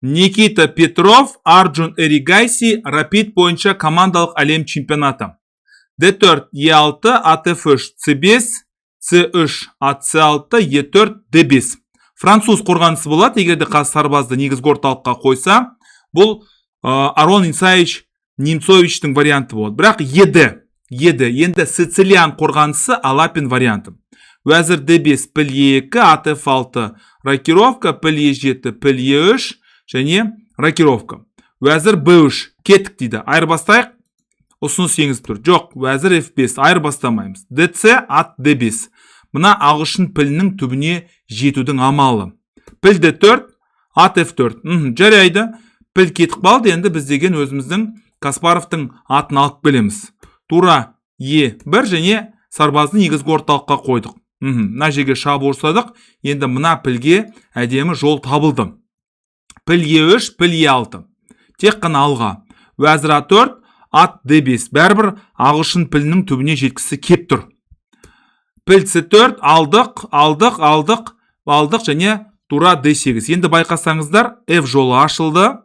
Никита Петров, Арджун Эригайси, Рапид бойынша командалық әлем чемпионаты. D4, E6, ATF3, C5, C3, AC6, E4, D5. Француз қорғанысы болады, егерде қазір сарбазды негізгі орталыққа қойса, бұл Арон Исаевич Немцовичтің варианты болады. Бірақ енді Сицилиан қорғанысы Алапин варианты. Вәзір D5, піл E2, ATF6, рокировка, піл E7, піл E3, және рокировка. Вәзір B3, кеттік дейді. Айырбастайық, ұсыныс енгізіп тұр. Жоқ, вәзір F5, айырбастамаймыз. DC, ат D5. Мына ағылшын пілінің түбіне жетудің амалы. Піл D4, ат F4. Жарайды, піл кетік балды, енді біз деген өзіміздің Каспаровтың атын алып келеміз. Тура E1 және сарбазды негізгі орталыққа қойдық. Мына жерге шабу ұрсадық, енді мына пілге әдемі жол табылды. Піл E3, піл E6. Тек қана алға. Вәзір A4, ат D5. Бәрбір ағылшын пілінің түбіне жеткісі кеп тұр. Піл C4, алдық және тура D8. Енді байқасаңыздар, F жолы ашылды.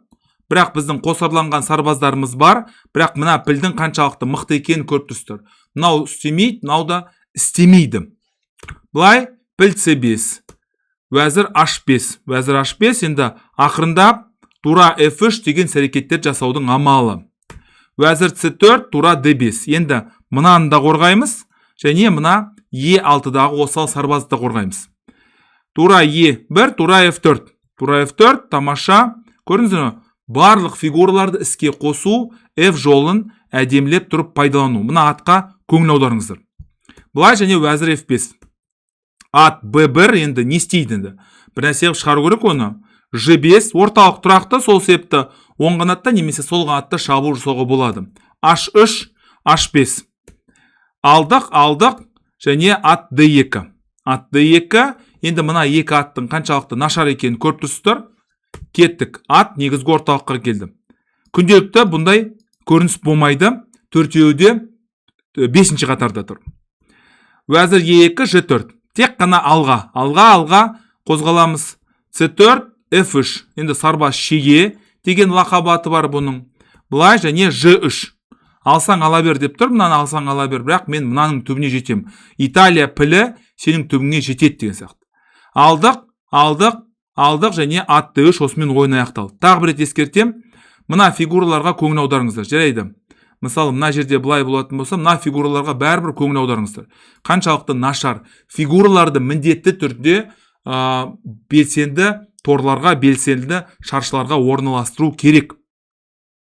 Бірақ біздің қосарланған сарбаздарымыз бар. Бірақ мына пілдің қаншалықты мықты екенін көріп тұрсыздар. Мынау істемейді, мынау да істемейді. Бұлай піл C5. Вәзір H5. Вәзір H5 енді ақырындап тура F3 деген әрекеттер жасаудың амалы. Вәзір C4, тура D5. Енді мынаны да қорғаймыз, және мына E6-дағы осал сарбазды да қорғаймыз. Тура E1, тура F4. Тура F4, тамаша. Көріңіздер, барлық фигураларды іске қосу, F жолын әдемлеп тұрып пайдалану. Мына атқа көңіл аударыңыздар. Бұлай және вәзір F5. Ат B1 енді не істейді енді? Бір нәрсе шығару керек оны. G5 орталық тұрақты, сол себепті оң қанатта немесе сол қанатта шабуыл жасауға болады. H3, H5. Алдық және ат D2. Ат D2 енді мына екі аттың қаншалықты нашар екенін көріп тұрсыздар. Кеттік. Ат негізгі орталыққа келді. Күнделікті бұндай көрініс болмайды. Төртеуде 5-ші қатарда тұр. Вәзір E2, G4. Тек қана алға қозғаламыз. C4, F3. Енді сарбаз шеге деген лақабаты бар бұның. Бұлай және G3. Алсаң ала бер деп тұр. Мынаны алсаң ала бер, бірақ мен мынаның түбіне жетем. Италия пілі сенің түбіңе жетеді деген сияқты. Алдық және ат D3 осымен ойын аяқталды. Тағы бір рет ескертем. Мына фигураларға көңіл аударыңыздар. Жарайды. Мысалы, мына жерде былай болатын болса, мына фигураларға бәрібір көңіл аударыңыздар. Қаншалықты нашар фигураларды міндетті түрде белсенді торларға, белсенді шаршыларға орналастыру керек.